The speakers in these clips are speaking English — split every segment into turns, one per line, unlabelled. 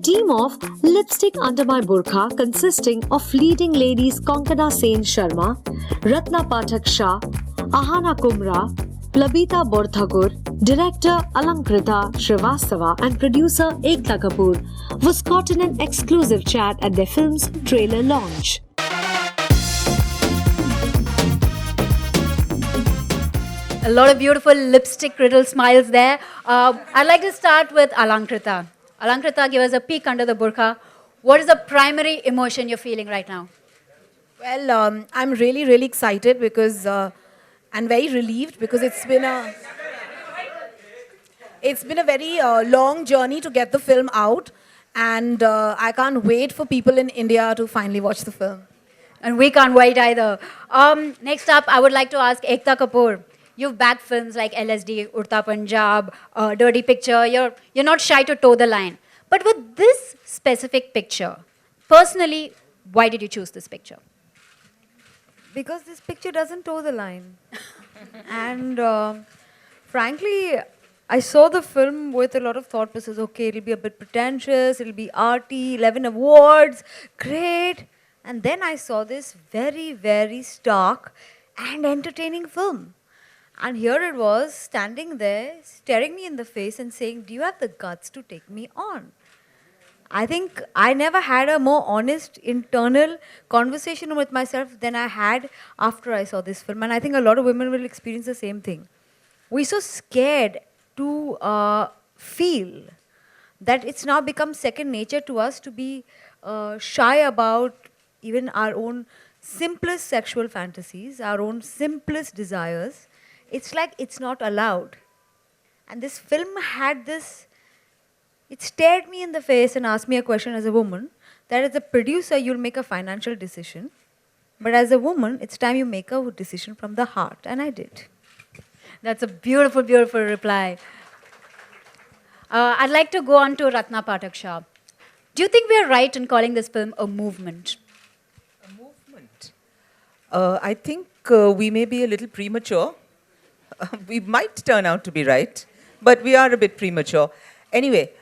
team of Lipstick Under My Burqa consisting of leading ladies Konkana Sen Sharma, Ratna Pathak Shah, Ahana Kumra, Plabita Borthakur, director Alankrita Srivastava and producer Ekta Kapoor was caught in an exclusive chat at their film's trailer launch.
A lot of beautiful lipstick riddle smiles there. I'd like to start with Alankrita. Alankrita, give us a peek under the burqa. What is the primary emotion you're feeling right now?
Well, I'm really, really excited because and very relieved because it's been a very long journey to get the film out, and I can't wait for people in India to finally watch the film.
And we can't wait either. Next up, I would like to ask Ekta Kapoor. You've backed films like LSD, Urta Punjab, Dirty Picture. You're not shy to toe the line. But with this specific picture, personally, why did you choose this picture?
Because this picture doesn't toe the line. And frankly, I saw the film with a lot of thought process. Okay, it'll be a bit pretentious, it'll be arty, 11 awards, great. And then I saw this very, very stark and entertaining film. And here it was, standing there, staring me in the face and saying, do you have the guts to take me on? I think I never had a more honest internal conversation with myself than I had after I saw this film. And I think a lot of women will experience the same thing. We're so scared to feel that it's now become second nature to us to be shy about even our own simplest sexual fantasies, our own simplest desires. It's like it's not allowed. And this film had this, it stared me in the face and asked me a question as a woman, that as a producer, you'll make a financial decision. But as a woman, it's time you make a decision from the heart. And I did.
That's a beautiful, beautiful reply. I'd like to go on to Ratna Pathak Shah. Do you think we are right in calling this film a movement?
A movement? I think we may be a little premature. We might turn out to be right, but we are a bit premature. Anyway,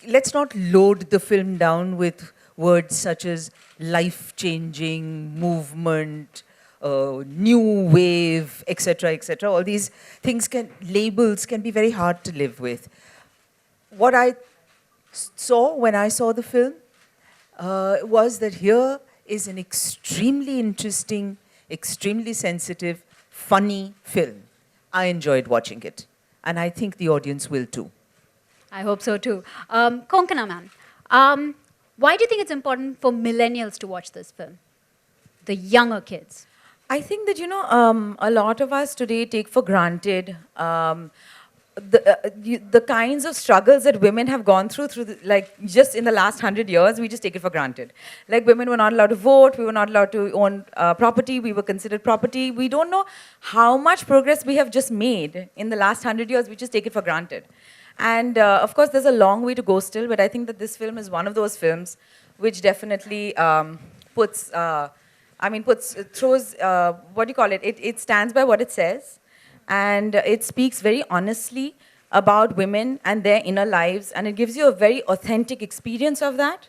let's not load the film down with words such as life-changing, movement, new wave, etc., etc. All these things labels can be very hard to live with. What I saw when I saw the film was that here is an extremely interesting, extremely sensitive, funny film. I enjoyed watching it, and I think the audience will too.
I hope so too. Konkana ma'am, why do you think it's important for millennials to watch this film? The younger kids.
I think that, a lot of us today take for granted the kinds of struggles that women have gone through just in the last 100 years, we just take it for granted. Like women were not allowed to vote, we were not allowed to own property, we were considered property. We don't know how much progress we have just made in the last 100 years, we just take it for granted. And of course, there's a long way to go still, but I think that this film is one of those films which definitely it stands by what it says, and it speaks very honestly about women and their inner lives, and it gives you a very authentic experience of that,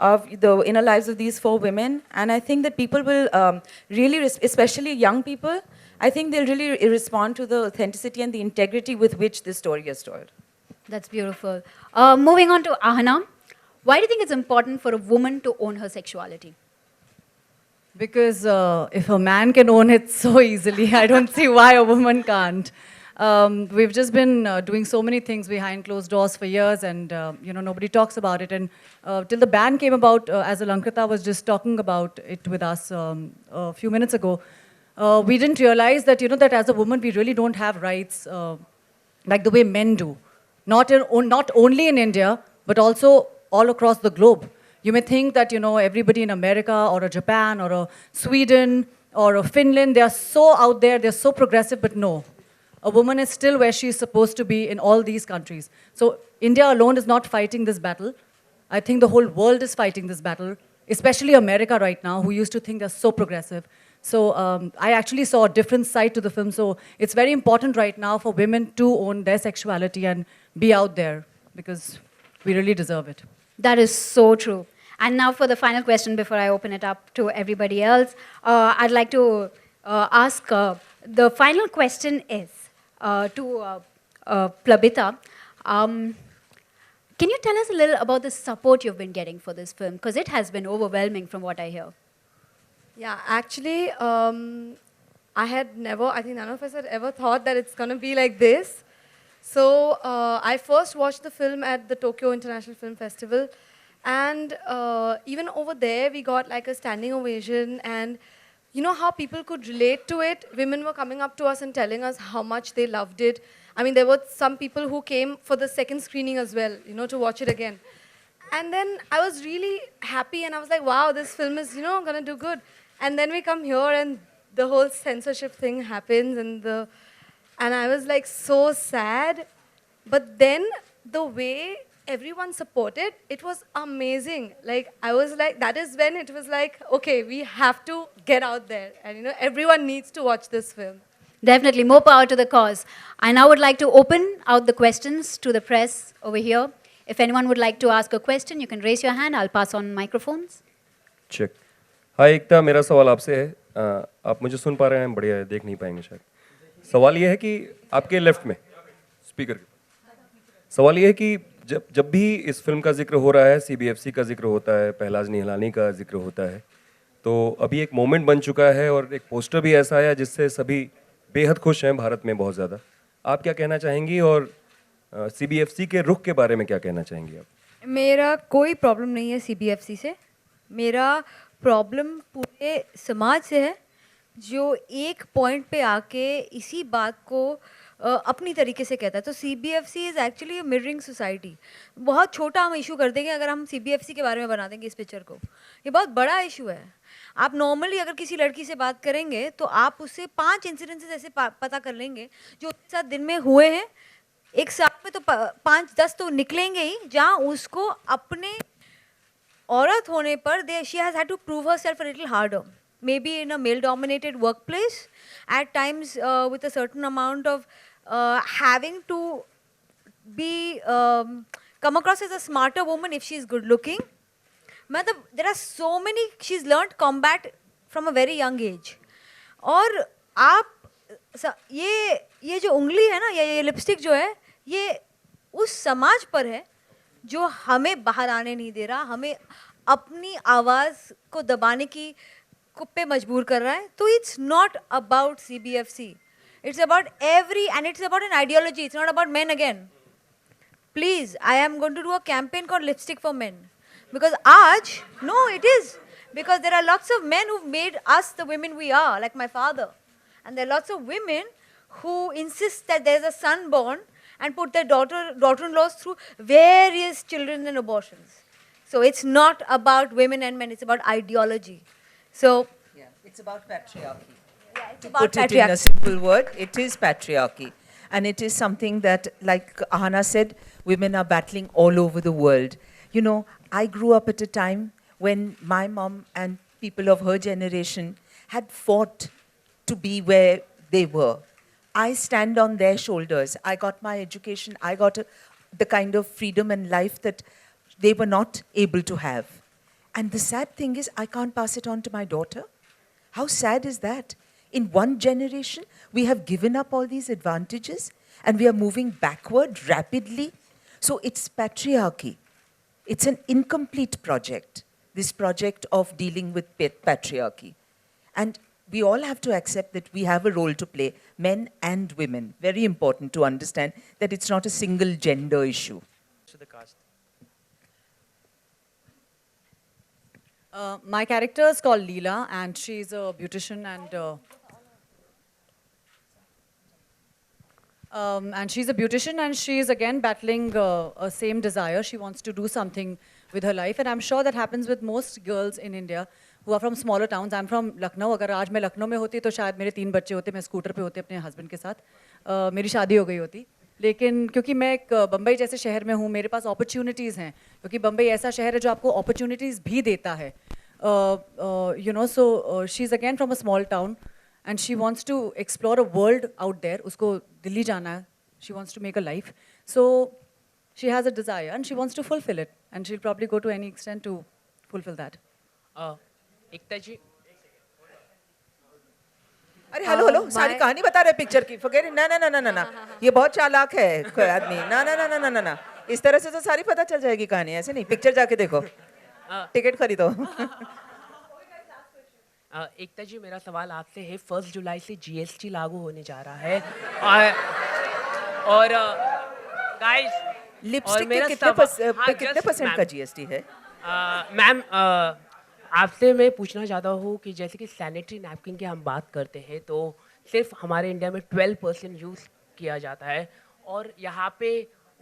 of the inner lives of these four women. And I think that people will really, especially young people, I think they'll really respond to the authenticity and the integrity with which this story is told.
That's beautiful. Moving on to Ahana, why do you think it's important for a woman to own her sexuality?
Because if a man can own it so easily, I don't see why a woman can't. We've just been doing so many things behind closed doors for years, and nobody talks about it. And till the ban came about, as Alankrita was just talking about it with us a few minutes ago, we didn't realize that that as a woman we really don't have rights like the way men do. Not only in India, but also all across the globe. You may think that, everybody in America or a Japan or a Sweden or a Finland, they are so out there, they're so progressive, but no. A woman is still where she's supposed to be in all these countries. So India alone is not fighting this battle. I think the whole world is fighting this battle, especially America right now, who used to think they're so progressive. So I actually saw a different side to the film. So it's very important right now for women to own their sexuality and be out there, because we really deserve it.
That is so true. And now for the final question before I open it up to everybody else, I'd like to ask the final question is to Plabita. Can you tell us a little about the support you've been getting for this film? Because it has been overwhelming from what I hear.
Yeah, actually, I think none of us had ever thought that it's going to be like this. So I first watched the film at the Tokyo International Film Festival. And even over there, we got like a standing ovation. And you know how people could relate to it? Women were coming up to us and telling us how much they loved it. I mean, there were some people who came for the second screening as well, you know, to watch it again. And then I was really happy and I was like, wow, this film is, you know, going to do good. And then we come here and the whole censorship thing happens and I was like so sad. But then the way everyone supported, it was amazing. Like, I was like, that is when it was like, okay, we have to get out there. And, you know, everyone needs to watch this film.
Definitely, more power to the cause. I now would like to open out the questions to the press over here. If anyone would like to ask a question, you can raise your hand. I'll pass on microphones.
Check hi Ekta मेरा सवाल आपसे है आप मुझे सुन पा रहे हैं बढ़िया है देख नहीं पाएंगे शायद सवाल ये है कि आपके लेफ्ट में स्पीकर सवाल ये है कि जब भी इस फिल्म का जिक्र हो रहा है सीबीएफसी का जिक्र होता है पहलाज निहलानी का जिक्र होता है तो अभी एक मोमेंट बन चुका है और एक पोस्टर भी ऐसा आया जिससे सभी बेहद खुश हैं भारत में बहुत ज़्यादा आप क्या कहना चाहेंगी और सीबीएफसी के रुख के बारे में क्या कहना चाहेंगी आप
मेरा कोई प्रॉब्लम नहीं है सीबीएफसी से मेरा प्रॉब्लम पूरे समाज से है जो एक पॉइंट पे आके इसी बात को अपनी तरीके से कहता है तो CBFC is actually a mirroring society बहुत छोटा हम इशू कर देंगे अगर हम सीबीएफसी के बारे में बना देंगे इस पिक्चर को ये बहुत बड़ा इशू है आप नॉर्मली अगर किसी लड़की से बात करेंगे तो आप उससे 5 इंसिडेंसेस ऐसे पता कर लेंगे जो उसके साथ दिन में हुए हैं एक साल में तो 5-10 तो निकलेंगे ही जहाँ उसको अपने औरत होने पर she has had to prove herself a little harder. Maybe in a male-dominated workplace, at times with a certain amount of having to be come across as a smarter woman if she's good-looking. There are so many. She's learned combat from a very young age. और आप ये जो उंगली है ना ये lipstick जो है ये उस समाज पर है जो हमें बाहर आने नहीं दे रहा हमें अपनी आवाज़ को दबाने की पे मजबूर कर रहा है तो it's not about CBFC it's about every and it's about an ideology it's not about men again please I am going to do a campaign called lipstick for men because आज know it is because there are lots of men who've made us the women we are, like my father. And there are lots of women who insist that there's a son born and put their daughter-in-laws through various children and abortions. So it's not about women and men, it's about ideology. So
Yeah, it's about patriarchy.
yeah, it's
To
about
put it in a
patriarchy.
simple word, it is patriarchy. And it is something that, like Ahana said, women are battling all over the world. You know, I grew up at a time when my mom and people of her generation had fought to be where they were. I stand on their shoulders. I got my education. I got the kind of freedom and life that they were not able to have. And the sad thing is, I can't pass it on to my daughter. How sad is that? In one generation, we have given up all these advantages and we are moving backward rapidly. So it's patriarchy. It's an incomplete project, this project of dealing with patriarchy. And we all have to accept that we have a role to play, men and women. Very important to understand that it's not a single gender issue.
My character is called Leela, and she's a beautician, and she's a beautician, and she's again battling a same desire. She wants to do something with her life, and I'm sure that happens with most girls in India who are from smaller towns. I'm from Lucknow. अगर आज मैं लखनऊ में होती तो शायद मेरे 3 बच्चे होते, मैं स्कूटर पे होते अपने हस्बैंड के साथ, मेरी शादी हो गई होती. लेकिन क्योंकि मैं एक बम्बई जैसे शहर में हूँ, मेरे पास अपॉर्चुनिटीज़ हैं, क्योंकि बम्बई ऐसा शहर है जो आपको अपॉर्चुनिटीज़ भी देता है. You know, so she's again from a small town, and she wants to explore a world out there. उसको दिल्ली जाना है. She wants to make a life. So she has a desire and she wants to fulfill it. And she'll probably go to any extent to fulfill that.
एकता जी
अरे hello hello सारी कहानी बता रहे picture की forget ना ना ना ना ना ना ये बहुत चालाक है कोई आदमी ना ना ना ना ना ना ना इस तरह से तो सारी पता चल जाएगी कहानी ऐसे नहीं पिक्चर जाके देखो टिकट खरीदो
एकता जी मेरा सवाल आपसे है 1 जुलाई से जीएसटी लागू होने जा रहा है और गाइस
लिपस्टिक
मेरा
पे
हाँ,
कितने
just
परसेंट
ma'am.
का जीएसटी है
मैम आपसे मैं पूछना चाहता हूँ कि जैसे कि सैनिटरी नैपकिन की हम बात करते हैं तो सिर्फ हमारे इंडिया में 12% यूज़ किया जाता है और यहाँ पे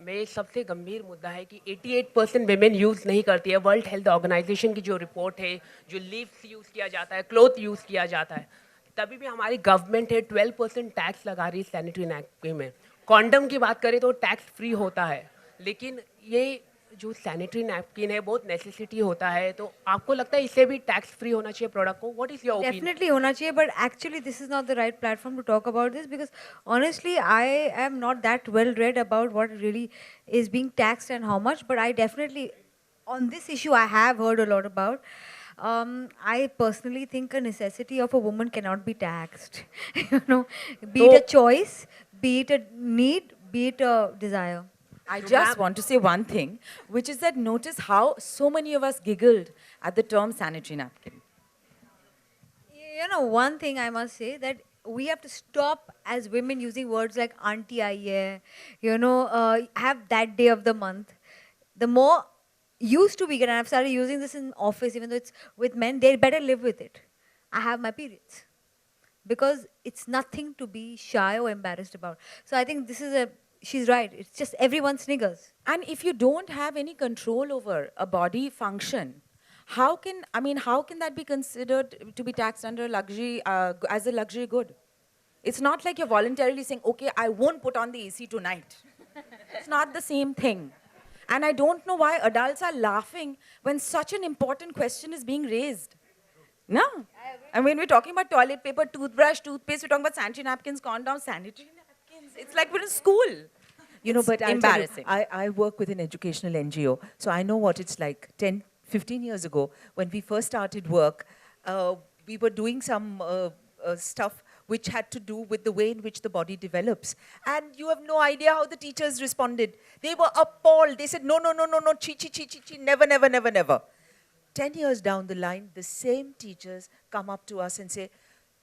में सबसे गंभीर मुद्दा है कि 88% वेमेन यूज़ नहीं करती है। वर्ल्ड हेल्थ ऑर्गेनाइजेशन की जो रिपोर्ट है, जो लीव्स यूज़ किया जाता है, क्लोथ यूज़ किया जाता है, तभी भी हमारी गवर्नमेंट है 12% टैक्स लगा रही है सैनिटरी नैपकिन में। कॉन्डम की बात करें तो टैक्स फ्री होता है, लेकिन ये जो सैनिटरी नैपकिन है बहुत नेसेसिटी होता है, तो आपको लगता है इससे भी टैक्स फ्री होना चाहिए प्रोडक्ट को? What is your opinion?
Definitely hona chahiye, but actually this is not the right platform to talk about this because honestly I am not that well read about what really is being taxed and how much, but I definitely on this issue I have heard a lot about. I personally think a necessity of a woman cannot be taxed. You know, be it a choice, be it a need, be it a desire.
I just want to say one thing, which is that notice how so many of us giggled at the term sanitary napkin.
You know, one thing I must say that we have to stop as women using words like auntie aiye, you know, have that day of the month. The more used to be, and I've started using this in office, even though it's with men, they better live with it. I have my periods. Because it's nothing to be shy or embarrassed about. So I think this is she's right. It's just everyone sniggers.
And if you don't have any control over a body function, how can that be considered to be taxed under luxury as a luxury good? It's not like you're voluntarily saying, okay, I won't put on the AC tonight. It's not the same thing. And I don't know why adults are laughing when such an important question is being raised. No. I mean, we're talking about toilet paper, toothbrush, toothpaste, we're talking about sanitary napkins, condoms, sanitary napkins. It's like we're in school.
You know, but I'll tell you,
embarrassing.
I work with an educational NGO, so I know what it's like. 10, 15 years ago, when we first started work, we were doing some stuff which had to do with the way in which the body develops. And you have no idea how the teachers responded. They were appalled. They said, no, no, no, no, no, chi, chi, chi, chi, chi, never, never, never, never. 10 years down the line, the same teachers come up to us and say,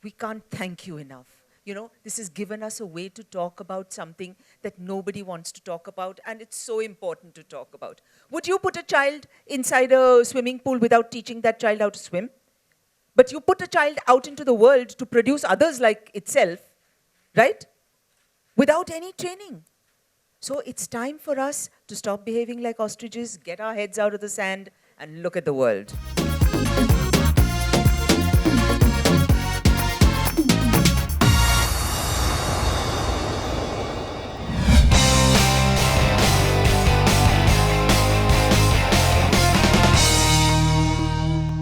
we can't thank you enough. You know, this has given us a way to talk about something that nobody wants to talk about, and it's so important to talk about. Would you put a child inside a swimming pool without teaching that child how to swim? But you put a child out into the world to produce others like itself, right? Without any training. So it's time for us to stop behaving like ostriches, get our heads out of the sand, and look at the world.